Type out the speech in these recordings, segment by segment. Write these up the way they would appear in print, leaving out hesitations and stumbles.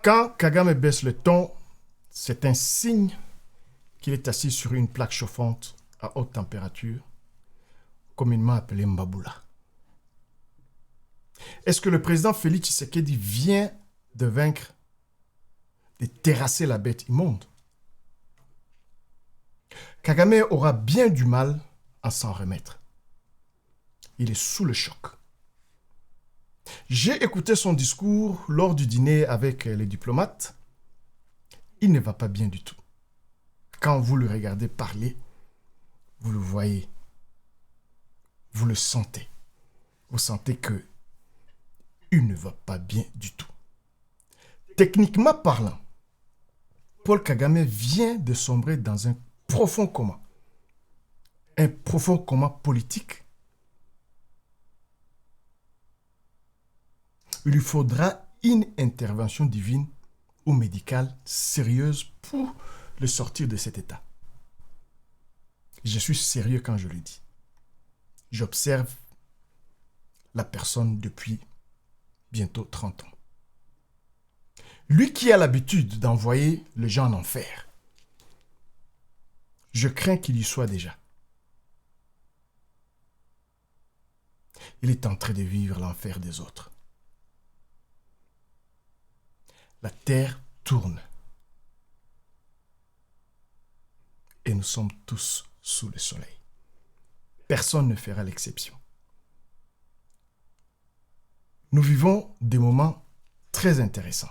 Quand Kagame baisse le ton, c'est un signe qu'il est assis sur une plaque chauffante à haute température, communément appelée Mbabula. Est-ce que le président Félix Tshisekedi vient de vaincre, de terrasser la bête immonde? Kagame aura bien du mal à s'en remettre. Il est sous le choc. J'ai écouté son discours lors du dîner avec les diplomates. Il ne va pas bien du tout. Quand vous le regardez parler, vous le voyez. Vous le sentez. Vous sentez que il ne va pas bien du tout. Techniquement parlant, Paul Kagame vient de sombrer dans un profond coma. Un profond coma politique. Il lui faudra une intervention divine ou médicale sérieuse pour le sortir de cet état. Je suis sérieux quand je le dis. J'observe la personne depuis bientôt 30 ans. Lui qui a l'habitude d'envoyer les gens en enfer, je crains qu'il y soit déjà. Il est en train de vivre l'enfer des autres. La terre tourne. Et nous sommes tous sous le soleil. Personne ne fera l'exception. Nous vivons des moments très intéressants.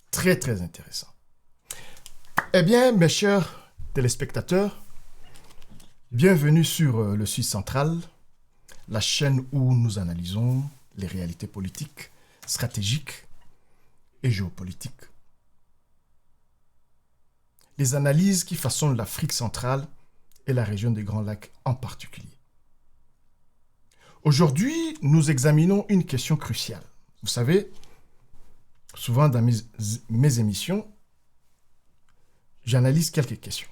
Très, très intéressants. Eh bien, mes chers téléspectateurs, bienvenue sur le Sud Central, la chaîne où nous analysons les réalités politiques, stratégiques et géopolitiques. Les analyses qui façonnent l'Afrique centrale et la région des Grands Lacs en particulier. Aujourd'hui, nous examinons une question cruciale. Vous savez, souvent dans mes émissions, j'analyse quelques questions.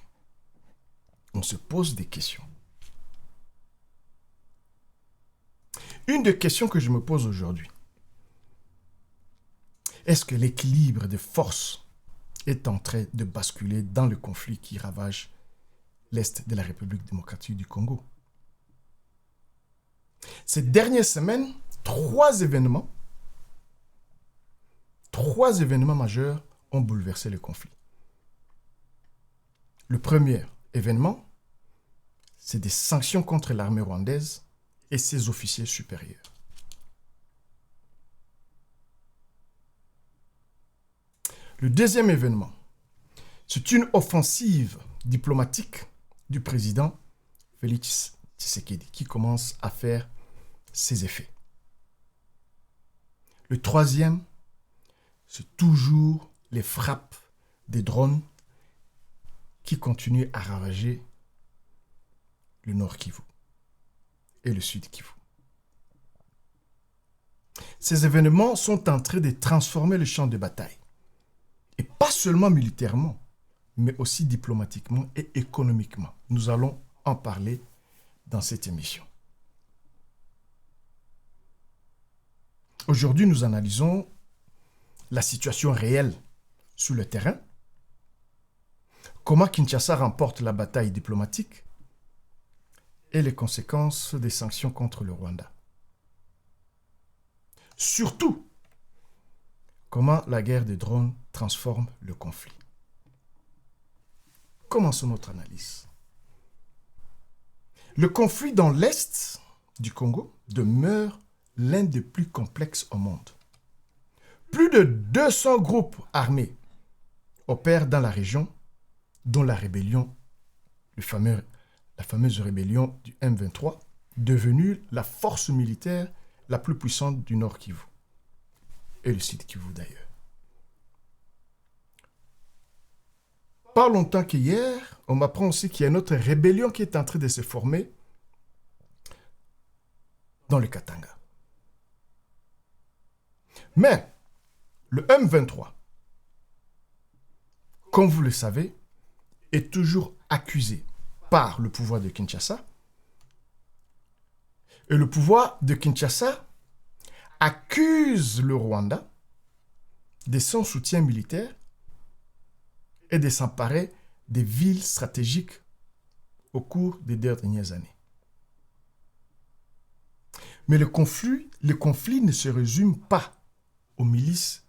On se pose des questions. Une des questions que je me pose aujourd'hui, est-ce que l'équilibre des forces est en train de basculer dans le conflit qui ravage l'Est de la République démocratique du Congo? Ces dernières semaines, trois événements majeurs ont bouleversé le conflit. Le premier événement, c'est des sanctions contre l'armée rwandaise et ses officiers supérieurs. Le deuxième événement, c'est une offensive diplomatique du président Félix Tshisekedi qui commence à faire ses effets. Le troisième, c'est toujours les frappes des drones qui continuent à ravager le Nord Kivu et le Sud Kivu. Ces événements sont en train de transformer le champ de bataille. Et pas seulement militairement, mais aussi diplomatiquement et économiquement. Nous allons en parler dans cette émission. Aujourd'hui, nous analysons la situation réelle sur le terrain, comment Kinshasa remporte la bataille diplomatique et les conséquences des sanctions contre le Rwanda. Surtout, comment la guerre des drones transforme le conflit. Commençons notre analyse. Le conflit dans l'Est du Congo demeure l'un des plus complexes au monde. Plus de 200 groupes armés opèrent dans la région, dont la rébellion, la fameuse rébellion du M23, devenue la force militaire la plus puissante du Nord Kivu et le Sud Kivu d'ailleurs. Pas longtemps qu'hier, on m'apprend aussi qu'il y a une autre rébellion qui est en train de se former dans le Katanga. Mais le M23, comme vous le savez, est toujours accusé par le pouvoir de Kinshasa. Et le pouvoir de Kinshasa accuse le Rwanda de son soutien militaire et de s'emparer des villes stratégiques au cours des dernières années. Mais le conflit ne se résume pas aux milices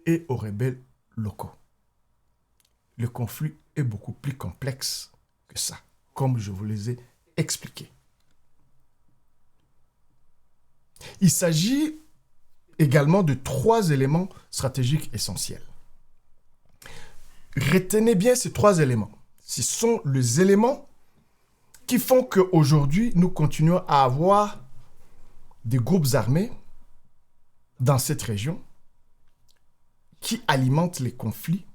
et aux rebelles locaux. Le conflit est beaucoup plus complexe que ça, comme je vous les ai expliqués. Il s'agit également de 3 éléments stratégiques essentiels. Retenez bien ces 3 éléments. Ce sont les éléments qui font qu'aujourd'hui, nous continuons à avoir des groupes armés dans cette région qui alimentent les conflits,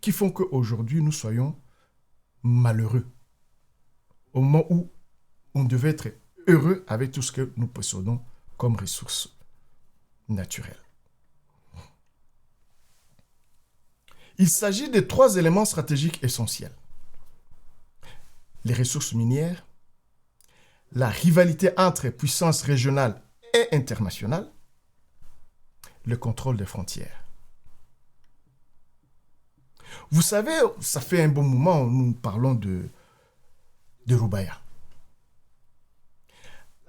qui font qu'aujourd'hui, nous soyons malheureux. Au moment où on devait être heureux avec tout ce que nous possédons comme ressources naturelles. Il s'agit de 3 éléments stratégiques essentiels. Les ressources minières, la rivalité entre puissances régionales et internationales, le contrôle des frontières. Vous savez, ça fait un bon moment où nous parlons de Roubaïa.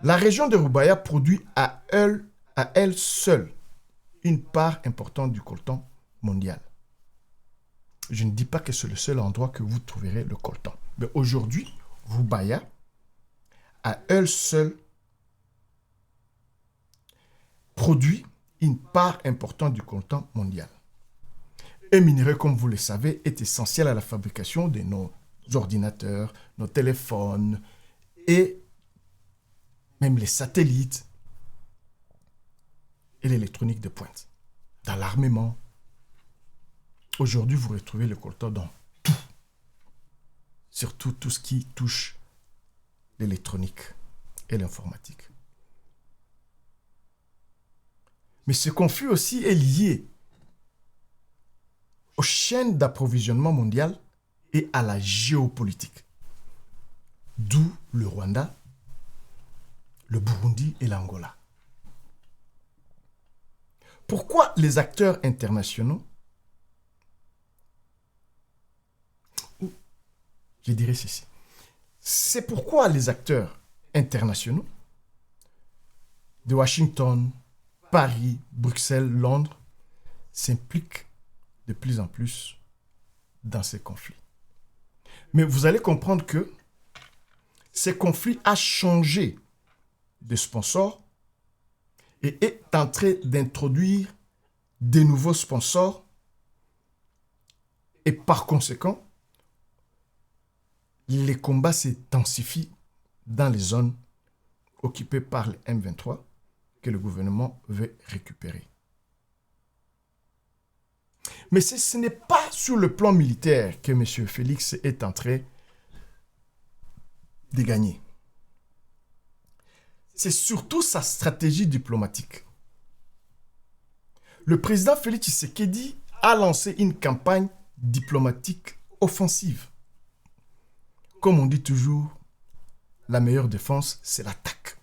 La région de Roubaïa produit à elle seule une part importante du coltan mondial. Je ne dis pas que c'est le seul endroit que vous trouverez le coltan. Mais aujourd'hui, Roubaïa, à elle seule, produit une part importante du coltan mondial. Un minerai, comme vous le savez, est essentiel à la fabrication de nos ordinateurs, nos téléphones et même les satellites et l'électronique de pointe. Dans l'armement, aujourd'hui, vous retrouvez le coltan dans tout. Surtout tout ce qui touche l'électronique et l'informatique. Mais ce conflit aussi est lié aux chaînes d'approvisionnement mondiales et à la géopolitique. D'où le Rwanda, le Burundi et l'Angola. Pourquoi les acteurs internationaux, je dirais ceci, c'est pourquoi les acteurs internationaux de Washington, Paris, Bruxelles, Londres s'impliquent de plus en plus dans ces conflits. Mais vous allez comprendre que ces conflits ont changé de sponsors et est en train d'introduire de nouveaux sponsors et par conséquent, les combats s'intensifient dans les zones occupées par les M23 que le gouvernement veut récupérer. Mais ce n'est pas sur le plan militaire que M. Félix est en train de gagner. C'est surtout sa stratégie diplomatique. Le président Félix Tshisekedi a lancé une campagne diplomatique offensive. Comme on dit toujours, la meilleure défense, c'est l'attaque.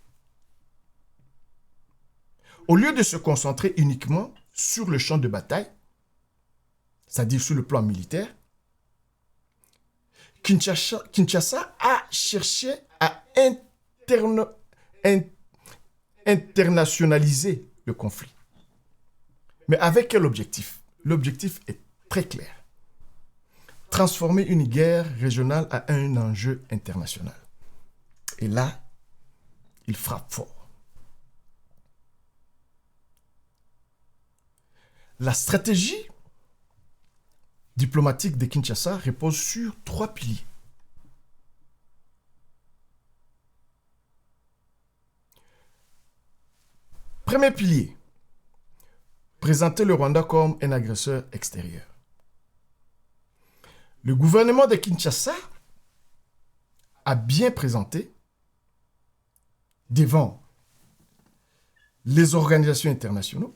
Au lieu de se concentrer uniquement sur le champ de bataille, c'est-à-dire sur le plan militaire, Kinshasa a cherché à internationaliser le conflit. Mais avec quel objectif? L'objectif est très clair. Transformer une guerre régionale à un enjeu international. Et là, il frappe fort. La stratégie diplomatique de Kinshasa repose sur 3 piliers. Premier pilier, présenter le Rwanda comme un agresseur extérieur. Le gouvernement de Kinshasa a bien présenté devant les organisations internationales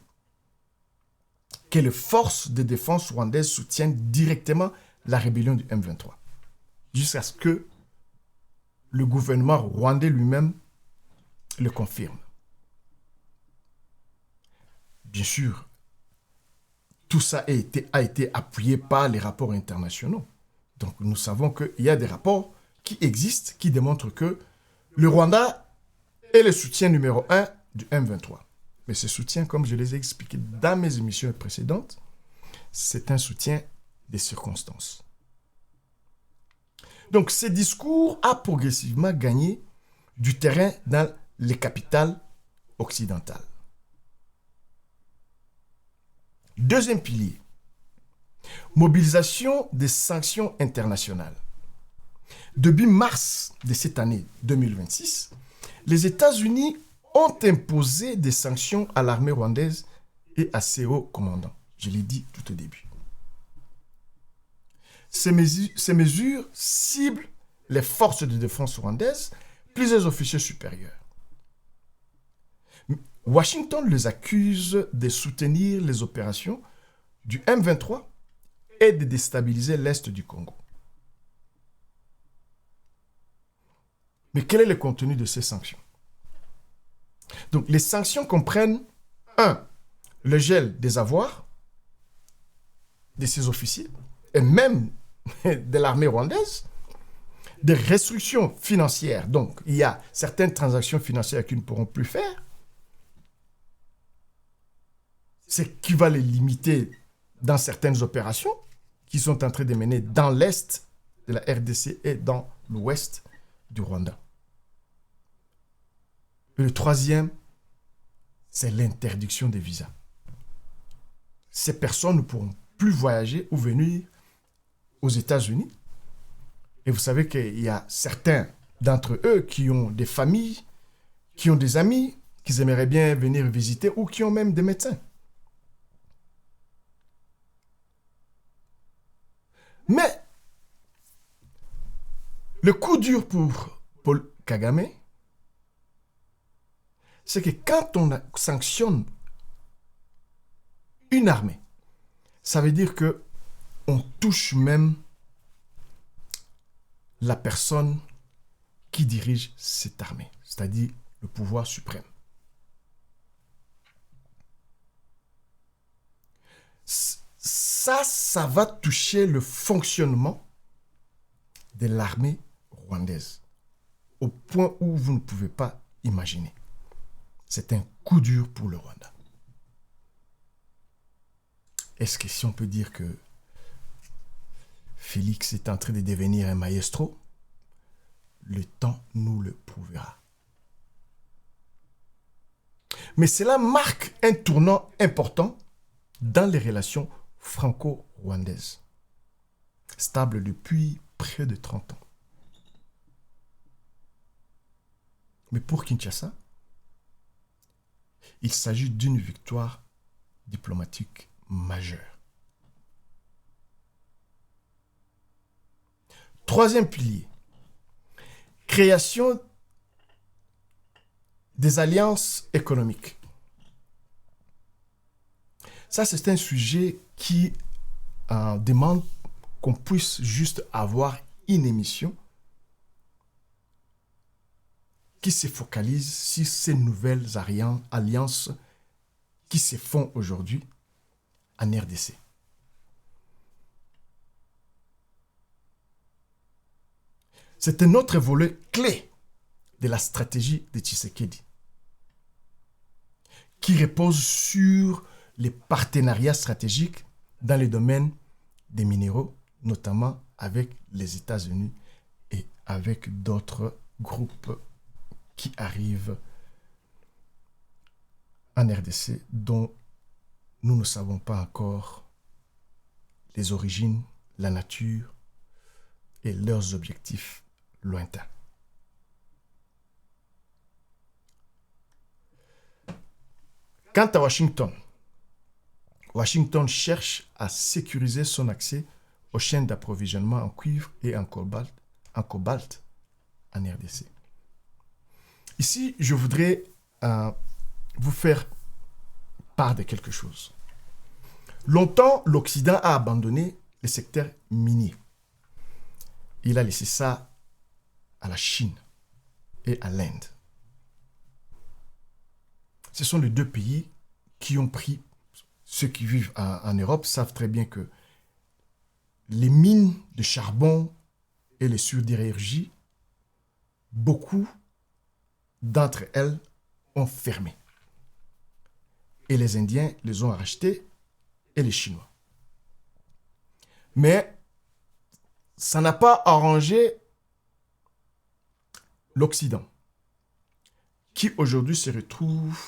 que les forces de défense rwandaises soutiennent directement la rébellion du M23, jusqu'à ce que le gouvernement rwandais lui-même le confirme. Bien sûr, tout ça a été appuyé par les rapports internationaux. Donc nous savons qu'il y a des rapports qui existent, qui démontrent que le Rwanda est le soutien numéro 1 du M23. Mais ce soutien, comme je les ai expliqué dans mes émissions précédentes, c'est un soutien des circonstances. Donc, ce discours a progressivement gagné du terrain dans les capitales occidentales. Deuxième pilier, mobilisation des sanctions internationales. Depuis mars de cette année 2026, les États-Unis ont imposé des sanctions à l'armée rwandaise et à ses hauts commandants. Je l'ai dit tout au début. Ces mesures ciblent les forces de défense rwandaises, plusieurs officiers supérieurs. Washington les accuse de soutenir les opérations du M23 et de déstabiliser l'Est du Congo. Mais quel est le contenu de ces sanctions? Donc, les sanctions comprennent 1. Le gel des avoirs de ces officiers et même de l'armée rwandaise, des restrictions financières. Donc, il y a certaines transactions financières qu'ils ne pourront plus faire. C'est qui va les limiter dans certaines opérations qui sont en train de mener dans l'Est de la RDC et dans l'Ouest du Rwanda. Et le troisième, c'est l'interdiction des visas. Ces personnes ne pourront plus voyager ou venir aux États-Unis. Et vous savez qu'il y a certains d'entre eux qui ont des familles, qui ont des amis, qui aimeraient bien venir visiter ou qui ont même des médecins. Mais le coup dur pour Paul Kagame, c'est que quand on sanctionne une armée, ça veut dire que on touche même la personne qui dirige cette armée, c'est-à-dire le pouvoir suprême. Ça va toucher le fonctionnement de l'armée rwandaise au point où vous ne pouvez pas imaginer. C'est un coup dur pour le Rwanda. Est-ce que si on peut dire que Félix est en train de devenir un maestro? Le temps nous le prouvera. Mais cela marque un tournant important dans les relations franco-rwandaises, stables depuis près de 30 ans. Mais pour Kinshasa, il s'agit d'une victoire diplomatique majeure. Troisième pilier, création des alliances économiques. Ça, c'est un sujet qui demande qu'on puisse juste avoir une émission qui se focalise sur ces nouvelles alliances qui se font aujourd'hui en RDC. C'est un autre volet clé de la stratégie de Tshisekedi, qui repose sur les partenariats stratégiques dans les domaines des minéraux, notamment avec les États-Unis et avec d'autres groupes qui arrivent en RDC dont nous ne savons pas encore les origines, la nature et leurs objectifs lointains. Quant à Washington, Washington cherche à sécuriser son accès aux chaînes d'approvisionnement en cuivre et en cobalt en RDC. Ici, je voudrais vous faire part de quelque chose. Longtemps, l'Occident a abandonné le secteur minier. Il a laissé ça à la Chine et à l'Inde. Ce sont les deux pays qui ont pris ceux qui vivent en Europe savent très bien que les mines de charbon et les sidérurgies, beaucoup d'entre elles ont fermé. Et les Indiens les ont rachetées et les Chinois. Mais ça n'a pas arrangé l'Occident, qui aujourd'hui se retrouve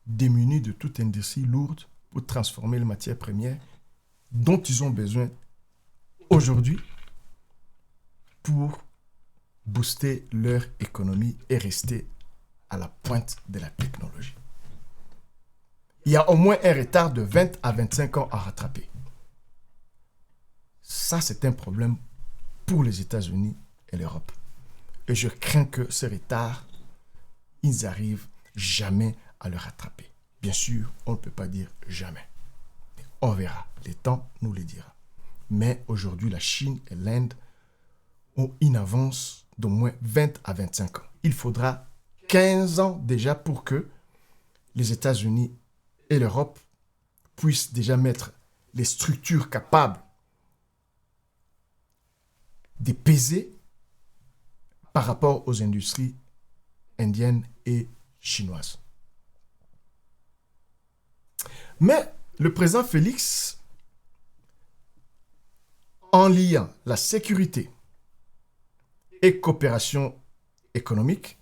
démuni de toute industrie lourde pour transformer les matières premières dont ils ont besoin aujourd'hui pour booster leur économie et rester à la pointe de la technologie. Il y a au moins un retard de 20 à 25 ans à rattraper. Ça, c'est un problème pour les États-Unis et l'Europe. Et je crains que ce retard, ils n'arrivent jamais à le rattraper. Bien sûr, on ne peut pas dire jamais. On verra. Le temps nous le dira. Mais aujourd'hui, la Chine et l'Inde ont une avance d'au moins 20 à 25 ans. Il faudra 15 ans déjà pour que les États-Unis et l'Europe puissent déjà mettre les structures capables de peser par rapport aux industries indiennes et chinoises. Mais le président Félix, en liant la sécurité et coopération économique,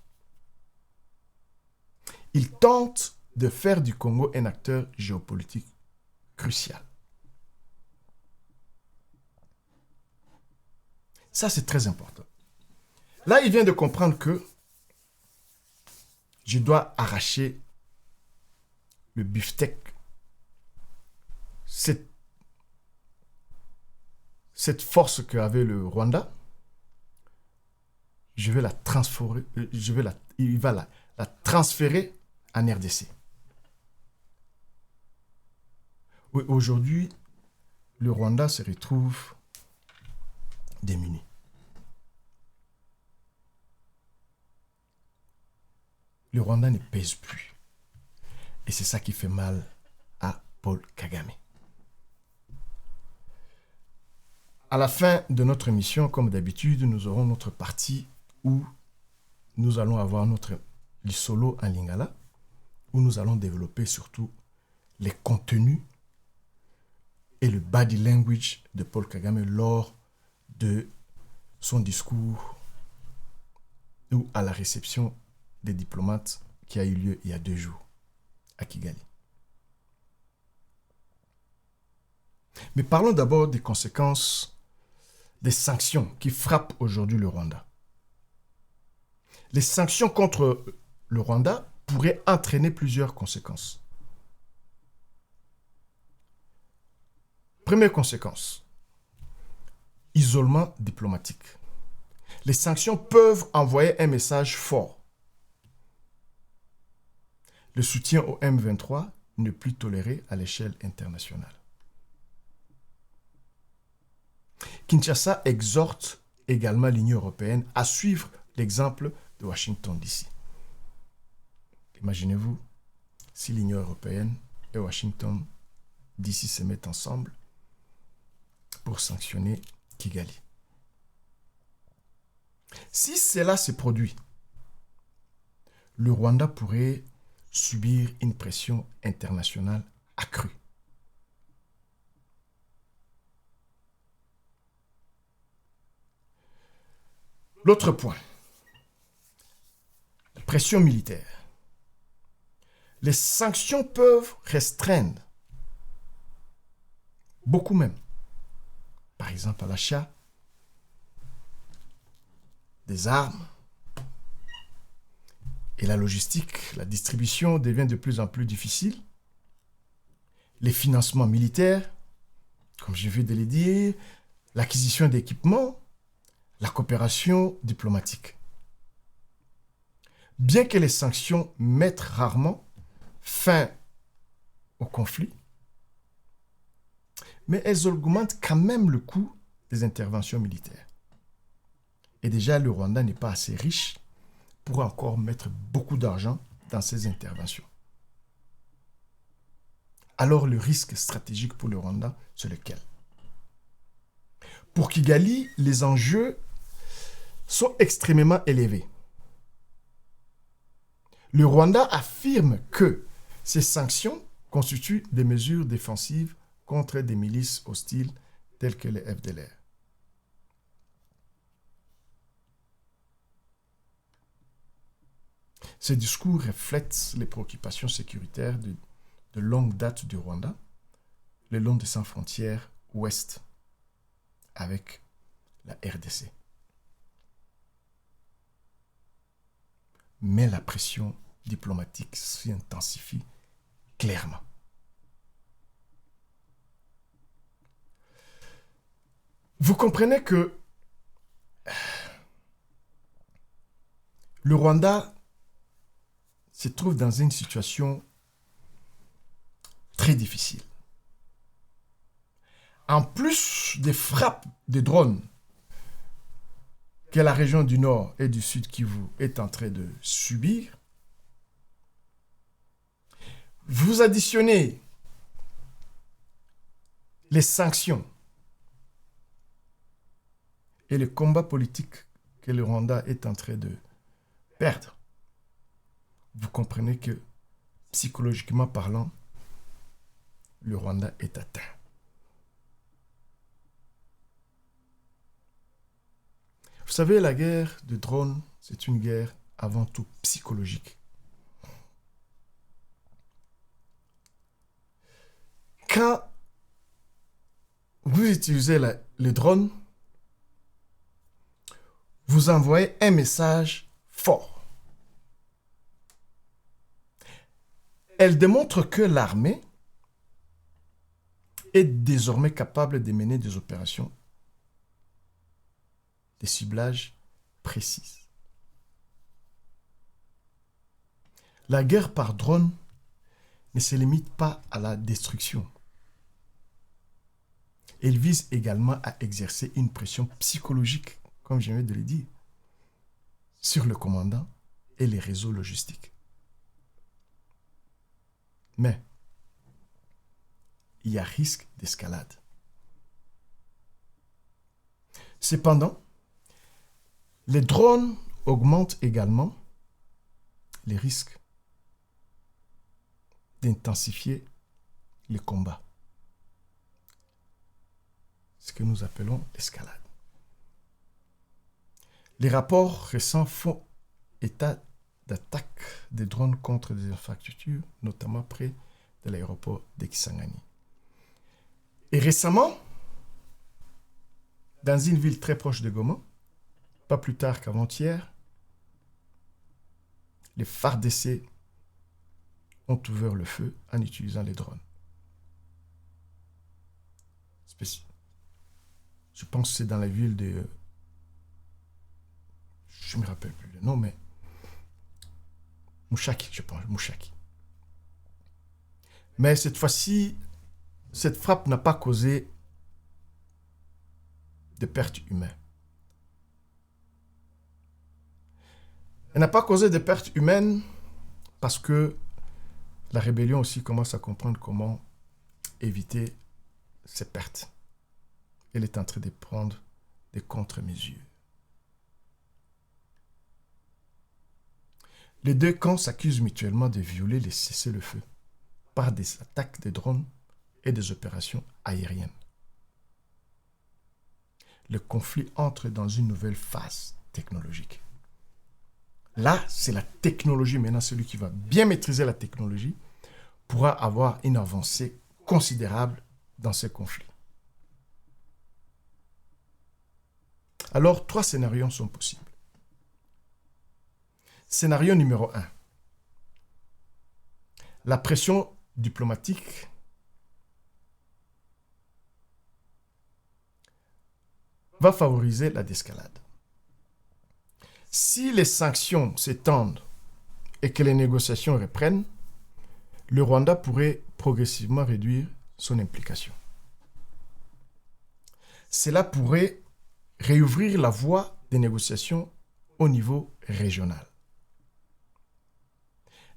il tente de faire du Congo un acteur géopolitique crucial. Ça, c'est très important. Là, il vient de comprendre que je dois arracher le beefsteak, cette force qu'avait le Rwanda. Je vais la transférer, il va la transférer en RDC. Oui, aujourd'hui, le Rwanda se retrouve démuni. Le Rwanda ne pèse plus. Et c'est ça qui fait mal à Paul Kagame. À la fin de notre émission, comme d'habitude, nous aurons notre partie où nous allons avoir notre solo en lingala, où nous allons développer surtout les contenus et le body language de Paul Kagame lors de son discours ou à la réception des diplomates qui a eu lieu il y a 2 jours à Kigali. Mais parlons d'abord des conséquences des sanctions qui frappent aujourd'hui le Rwanda. Les sanctions contre le Rwanda pourraient entraîner plusieurs conséquences. Première conséquence, isolement diplomatique. Les sanctions peuvent envoyer un message fort. Le soutien au M23 n'est plus toléré à l'échelle internationale. Kinshasa exhorte également l'Union européenne à suivre l'exemple de Washington DC. Imaginez-vous si l'Union européenne et Washington DC se mettent ensemble pour sanctionner Kigali. Si cela se produit, le Rwanda pourrait subir une pression internationale accrue. L'autre point, la pression militaire. Les sanctions peuvent restreindre, beaucoup même, par exemple à l'achat des armes et la logistique, la distribution devient de plus en plus difficile. Les financements militaires, comme je viens de le dire, l'acquisition d'équipements, la coopération diplomatique. Bien que les sanctions mettent rarement fin au conflit, mais elles augmentent quand même le coût des interventions militaires. Et déjà, le Rwanda n'est pas assez riche pour encore mettre beaucoup d'argent dans ces interventions. alors le risque stratégique pour le Rwanda, c'est lequel? Pour Kigali, les enjeux sont extrêmement élevés. Le Rwanda affirme que ces sanctions constituent des mesures défensives contre des milices hostiles telles que les FDLR. Ces discours reflètent les préoccupations sécuritaires de longue date du Rwanda, le long de sa frontière ouest avec la RDC. Mais la pression diplomatique s'intensifie clairement. Vous comprenez que le Rwanda se trouve dans une situation très difficile. En plus des frappes de drones que la région du Nord et du Sud Kivu est en train de subir, vous additionnez les sanctions et le combat politique que le Rwanda est en train de perdre. Vous comprenez que, psychologiquement parlant, le Rwanda est atteint. Vous savez, la guerre de drones, c'est une guerre avant tout psychologique. Quand vous utilisez le drone, vous envoyez un message fort. Elle démontre que l'armée est désormais capable de mener des opérations de ciblage précises. La guerre par drone ne se limite pas à la destruction. Elle vise également à exercer une pression psychologique, comme je viens de le dire, sur le commandant et les réseaux logistiques. Mais il y a risque d'escalade. Cependant, les drones augmentent également les risques d'intensifier les combats. Ce que nous appelons l'escalade. Les rapports récents font état d'attaques des drones contre des infrastructures, notamment près de l'aéroport de Kisangani. Et récemment, dans une ville très proche de Goma, pas plus tard qu'avant-hier, les FARDC ont ouvert le feu en utilisant les drones. Je pense que c'est dans la ville de... Je ne me rappelle plus le nom, mais... Mouchaki, je pense, Mouchaki. Mais cette fois-ci, cette frappe n'a pas causé de pertes humaines. Elle n'a pas causé de pertes humaines parce que la rébellion aussi commence à comprendre comment éviter ces pertes. Elle est en train de prendre des contre-mesures. Les deux camps s'accusent mutuellement de violer les cessez-le-feu par des attaques de drones et des opérations aériennes. Le conflit entre dans une nouvelle phase technologique. Là, c'est la technologie. Maintenant, celui qui va bien maîtriser la technologie pourra avoir une avancée considérable dans ce conflit. Alors, 3 scénarios sont possibles. Scénario numéro 1. La pression diplomatique va favoriser la désescalade. Si les sanctions s'étendent et que les négociations reprennent, le Rwanda pourrait progressivement réduire son implication. Cela pourrait réouvrir la voie des négociations au niveau régional.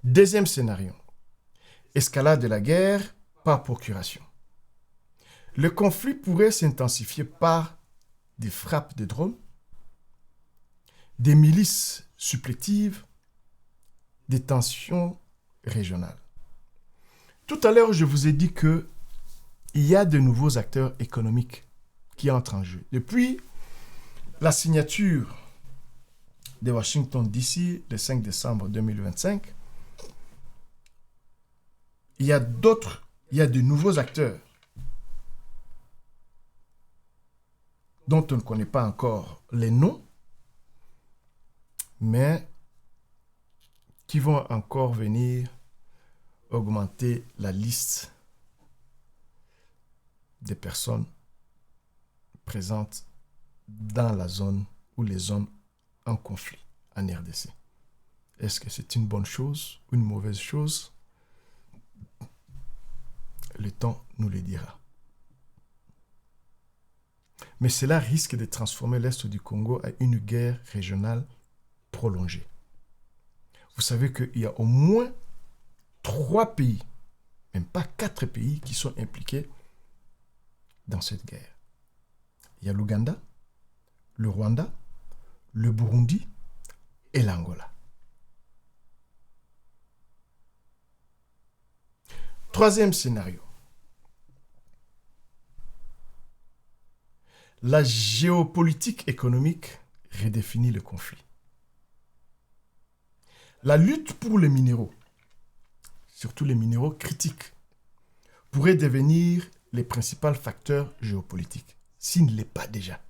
Deuxième scénario, escalade de la guerre par procuration. Le conflit pourrait s'intensifier par des frappes de drones, des milices supplétives, des tensions régionales. Tout à l'heure, je vous ai dit qu'il y a de nouveaux acteurs économiques qui entrent en jeu. Depuis la signature de Washington DC le 5 décembre 2025, il y a de nouveaux acteurs dont on ne connaît pas encore les noms, mais qui vont encore venir augmenter la liste des personnes présentes dans la zone ou les zones en conflit en RDC. Est-ce que c'est une bonne chose ou une mauvaise chose? Le temps nous le dira. Mais cela risque de transformer l'Est du Congo en une guerre régionale prolongée. Vous savez qu'il y a au moins 3 pays, même pas 4 pays qui sont impliqués dans cette guerre. Il y a l'Ouganda, le Rwanda, le Burundi et l'Angola. Troisième scénario. La géopolitique économique redéfinit le conflit. La lutte pour les minéraux, surtout les minéraux critiques, pourrait devenir les principaux facteurs géopolitiques, s'il ne l'est pas déjà.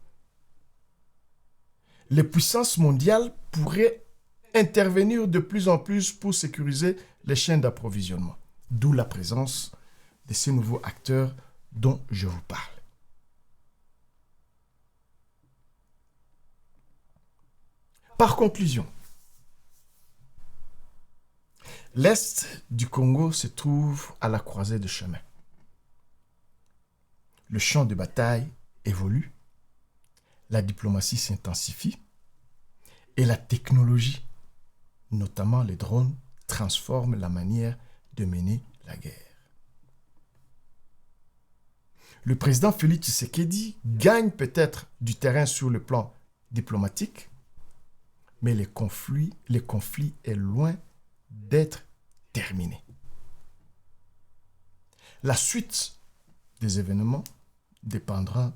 Les puissances mondiales pourraient intervenir de plus en plus pour sécuriser les chaînes d'approvisionnement, d'où la présence de ces nouveaux acteurs dont je vous parle. Par conclusion, l'Est du Congo se trouve à la croisée de chemins. Le champ de bataille évolue, la diplomatie s'intensifie et la technologie, notamment les drones, transforme la manière de mener la guerre. Le président Félix Tshisekedi gagne peut-être du terrain sur le plan diplomatique, mais le conflit est loin d'être terminé. La suite des événements dépendra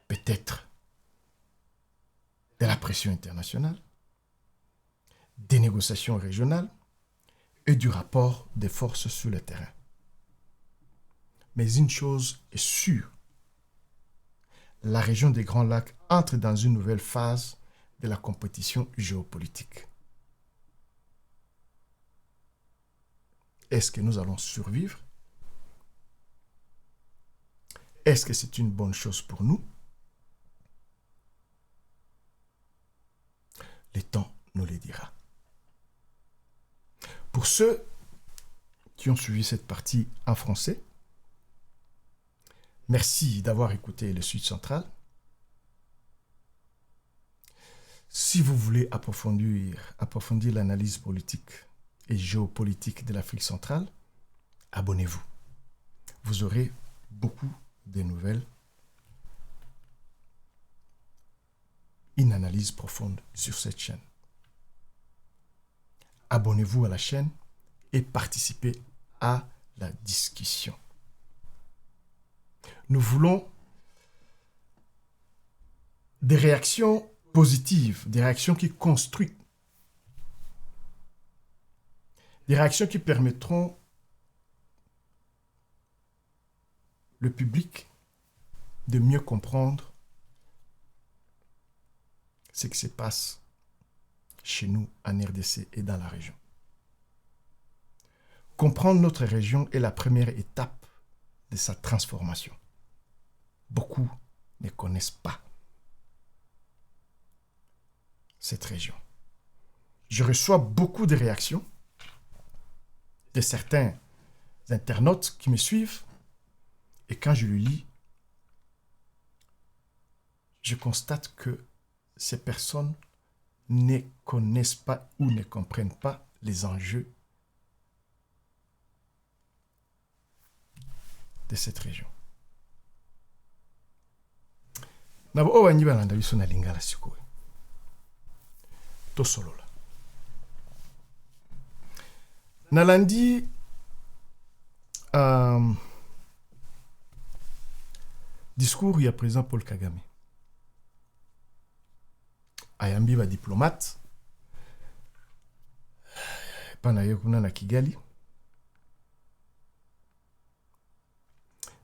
peut-être de la pression internationale, des négociations régionales et du rapport des forces sur le terrain. Mais une chose est sûre, la région des Grands Lacs entre dans une nouvelle phase de la compétition géopolitique. Est-ce que nous allons survivre? Est-ce que c'est une bonne chose pour nous? Le temps nous le dira. Pour ceux qui ont suivi cette partie en français, merci d'avoir écouté le Sud Central. Si vous voulez approfondir l'analyse politique et géopolitique de l'Afrique centrale, abonnez-vous. Vous aurez beaucoup de nouvelles, une analyse profonde sur cette chaîne. Abonnez-vous à la chaîne et participez à la discussion. Nous voulons des réactions positives, des réactions qui construisent, des réactions qui permettront le public de mieux comprendre ce qui se passe chez nous en RDC et dans la région. Comprendre notre région est la première étape de sa transformation. Beaucoup ne connaissent pas cette région. Je reçois beaucoup de réactions de certains internautes qui me suivent et quand je le lis, je constate que ces personnes ne connaissent pas ou ne comprennent pas les enjeux de cette région. Nabo o banyi balanda biso na lingala sikoyo. To solola. Nalandi discours ya président Paul Kagame. Ayambi ba diplomate. Pana yekuna na Kigali.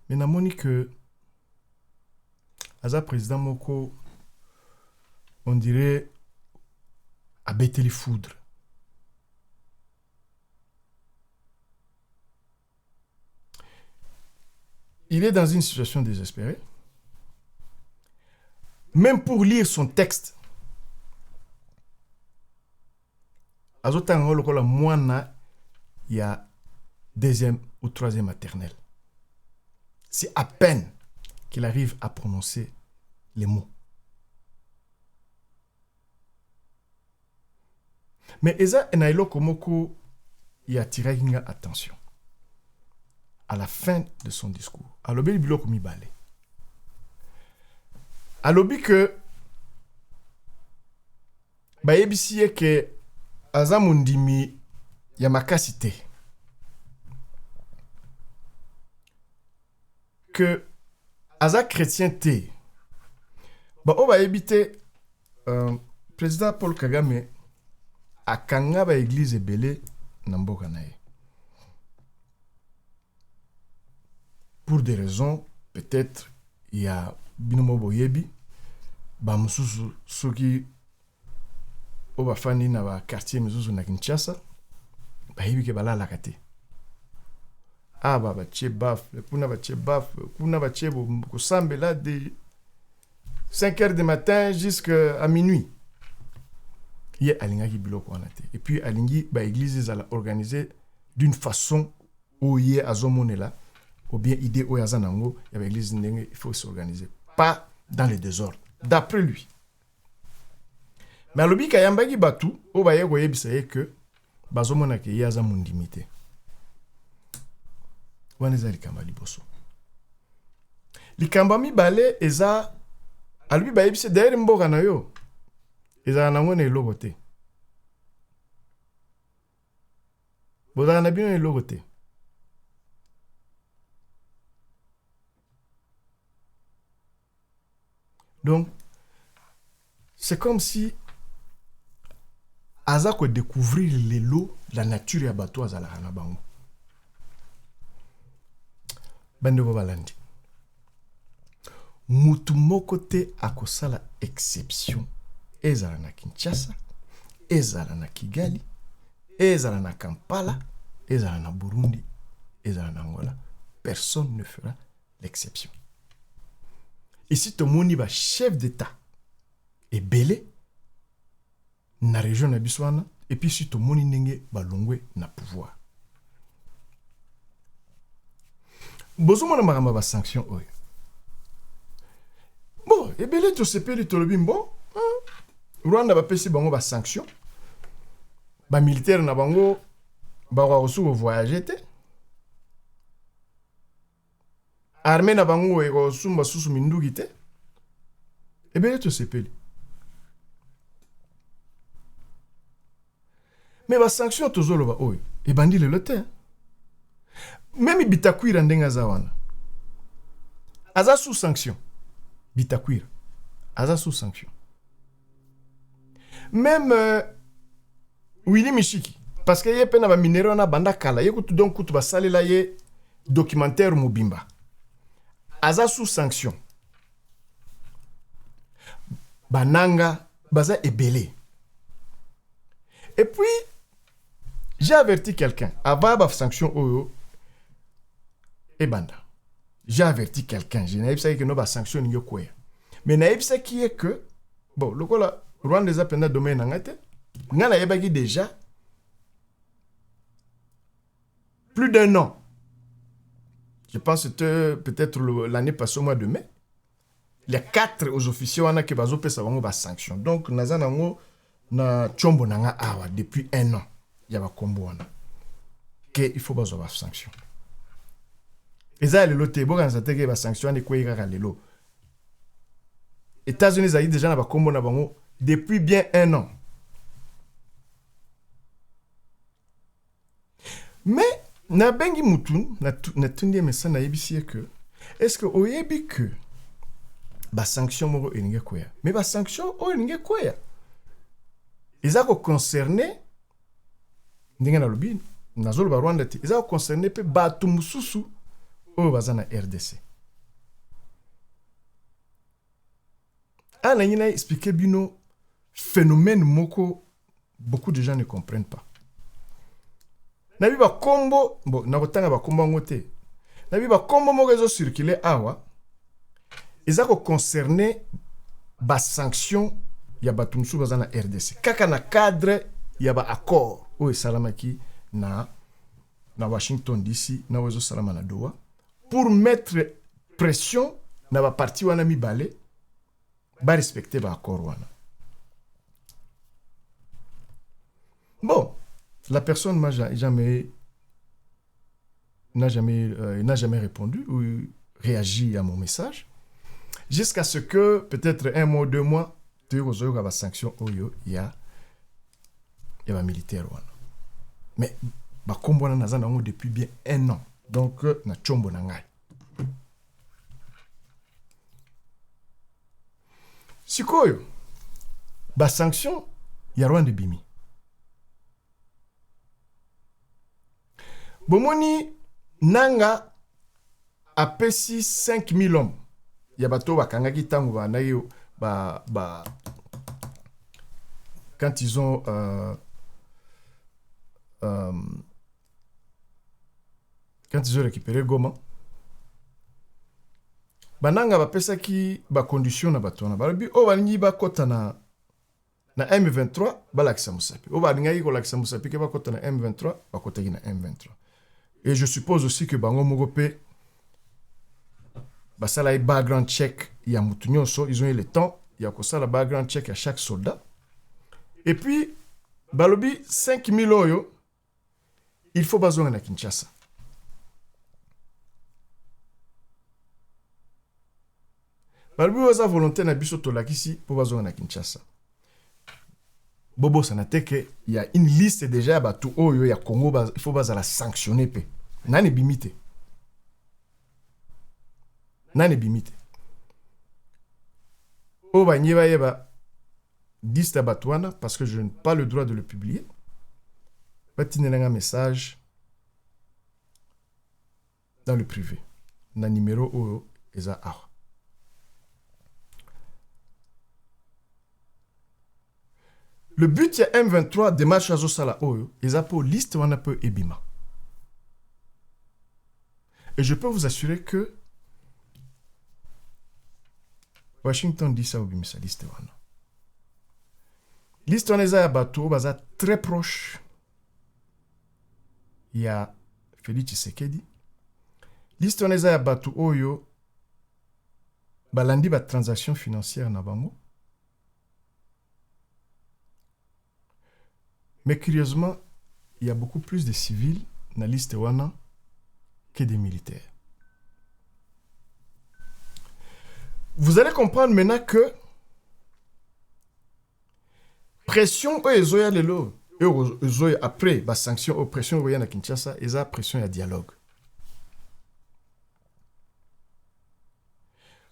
Mais namoni que Aza président Moko, on dirait, a bêté les foudres. Il est dans une situation désespérée. Même pour lire son texte, Azotan Holokola Moana, il y a deuxième ou troisième maternelle. C'est à peine qu'il arrive à prononcer les mots. Mais Eza Enailo Komoko y a tiré attention. À la fin de son discours, alobi biloko mibale. Alobi que bayebisi ye ke aza mundimi ya makasi te. Que aza chrétien te. Ba o bayebite président Paul Kagame akanga ba église ebele na mboka na ye. Pour des raisons, peut-être, il y a Binomo Boyebi, Bamususu Soki, Obafani na ba quartier Mizuzu na Kinshasa, Bayebi ke bala lakate. Ah ba tchebaf, kuna ba tchebaf, kuna ba tchebo kosambe là de 5 heures du matin jusqu'à minuit. Il y a alinga ki biloko wanate. Et puis alingi ba église za la organiser d'une façon où il y a azomone là. Ou bien idée où yazanango, il y avait l'église il faut s'organiser. Pas dans le désordre. D'après lui. Mais à l'obi kayambagi batu, au baye goye bisaye que bazomona ke yaza mundimité. Waneza likamba liboso. Likamba mi bale eza alubi baye bise derrière mboka na yo. Eza nango ne logote. Boza na bino ne logote. Donc, c'est comme si Azako découvrir les lots, la nature et abato azala hanabango. Bande Bobalandi. Mutu moko te akosala exception. Ezala na Kinshasa, ezala na Kigali, ezala na Kampala, ezala na Burundi, ezala na Angola. Personne ne fera l'exception. Et si ton moni ba chef d'État est belé, na région na biswana, et puis si ton moni nenge ba longwe na pouvoir. Bozo na maramba ba sanction oyo. Bon, et belé to sepeli to lobi bon, Rwanda ba pesi bango ba sanction. Ba militaire na bango ba reçu voyager te. Armée na bango eko sumba susu mindugi te. Ebe to sepeli. Mais ba sanction tozolo ba oyo e bandi le te. Même Bitakwira ndenga zawana. Aza sous sanction. Bitakwira. Aza sous sanction. Même Willy Mishiki parce que ye pena ba minero na banda kala ye kutu donc kutu ba salela ye documentaire Mobimba. Aza sous sanction. Bananga, baza ebele. Et puis, j'ai averti quelqu'un. Avant la sanction oyo, et banda. J'ai averti quelqu'un. Je n'ai pas dit que nous va sanctionner yo quoi. Mais n'ai pas qui est que, bon, le quoi là, Rwanda des appels domaine n'angate. N'ana yebagi déjà plus d'un an. Je pense que c'était peut-être l'année passée au mois de mai. Il y a 4 aux officiers qui ont fait sa sanction. Donc, nous avons na chombo nanga awa depuis 1 an. Il y a un combo. Il faut pas avoir sanction. Et ça, le loté, bon, quand ça te va sanctionner quoi il y a le États-Unis a dit déjà na ba kombo na bango depuis bien 1 an. Mais na bengi mutu na tundi mesa na yebisi que est-ce que oyebi que ba sanction moko elinge koya. Mais ba sanction o elinge koya. Ils ont concerné ndenge na lobi na zolo ba Rwanda te. Ils ont concerné pe batu mususu o bazana RDC. Il a expliqué bino phénomène moko beaucoup de gens ne comprennent pas. Nabi ba kombo bon na kotanga ba kombo ngote. Nabi ba kombo moko ezo circuler awa. Ils ont concerné ba sanction ya batu mususu bazana RDC. Kaka na cadre ya ba accord o salamaki na Washington DC na wezo salama na Doha pour mettre pression na ba parti wana mibale ba respecter ba accord wana. Bon, la personne n'a jamais répondu ou réagi à mon message jusqu'à ce que peut-être 1 mois, 2 mois tu as la sanction oyo il y a militaire wana. Mais ba kombo na nazana ngo depuis bien 1 an. Donc na chombo na ngai. Sikoyo ba sanction ya Rwanda bimi. Bomoni nanga apesi 5000 hommes. Ya bato bakangaki tango ba na yo quand ils ont récupéré Goma, bananga bapesaki ba condition na bato na balobi o balingi bakota na M23 balakisa musapi o balingi ko lakisa musapi ke bakota na M23 bakotaki na M23. Et je suppose aussi que bango moko pe basala un background check ya mutu nyonso, ils ont eu le temps ya kosala background check à chaque soldat. Et puis balobi 5000 oyo il faut bazonga na Kinshasa. Balobi oza volonté na biso tolakisi pour bazonga na Kinshasa. Bobo sanateke il y a une liste déjà batu oyo ya Congo il faut bazala sanctionner pe. Nani bimite. Nani bimite. O ba nyeba yeba liste batouana parce que je n'ai pas le droit de le publier. Batinela un message dans le privé. Na numéro oyo eza a. Le but ya M23 démarche à Zosala oyo eza po liste wana peu ebima. Et je peux vous assurer que Washington dit ça au bimisa liste wana. Liste wana eza ya bato baza très proche. Il y a Félix Tshisekedi. Liste wana eza ya bato oyo balandi ba transaction financière na bango. Mais curieusement, il y a beaucoup plus de civils dans la liste wana que des militaires. Vous allez comprendre maintenant que pression ezoya lelo ezoya après ba sanction ou pression oya na Kinshasa eza pression ya dialogue.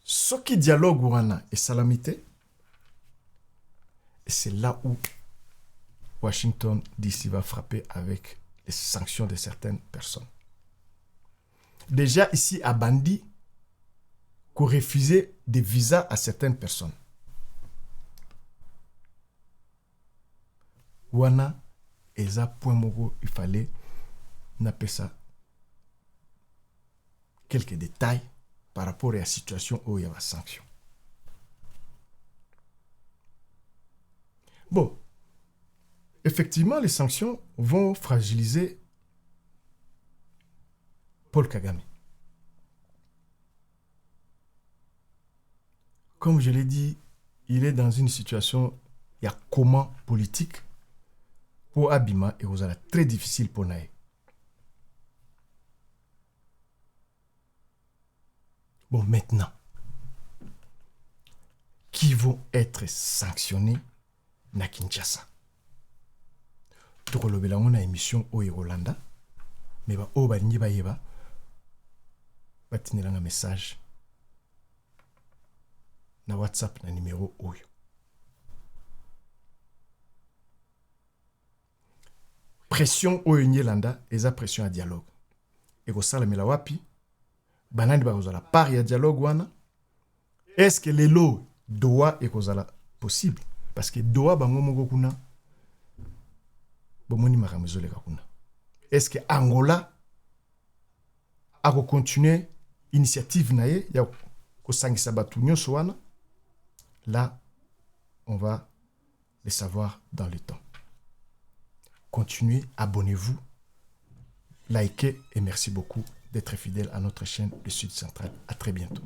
Ce qui dialogue wana et salamité, c'est là où Washington DC va frapper avec les sanctions de certaines personnes. Déjà ici à Bandi, qu'on refusait des visas à certaines personnes. Wana, eza point moko, il fallait n'appeler ça quelques détails par rapport à la situation où il y a la sanction. Bon. Effectivement, les sanctions vont fragiliser Paul Kagame. Comme je l'ai dit, il est dans une situation, il y a comment politique pour Abima et vous allez très difficile pour Naé. Bon, maintenant, qui vont être sanctionnés na Kinshasa? Tokolobela ngona émission au Irolanda, mais ba o balingi ba yeba batinelanga message na WhatsApp na numéro oyo. Pression oyo nyelanda eza pression à dialogue. Et ko sala mela wapi banani ba kozala part ya dialogue wana. Est-ce que lelo doa ekozala possible? Parce que doa bango moko kuna bomoni makambo ezoleka kuna. Est-ce que Angola a continuer initiative na ye ya kosangisa batu nyonso wana? Là, on va le savoir dans le temps. Continuez, abonnez-vous, likez et merci beaucoup d'être fidèle à notre chaîne Le Sud Central. À très bientôt.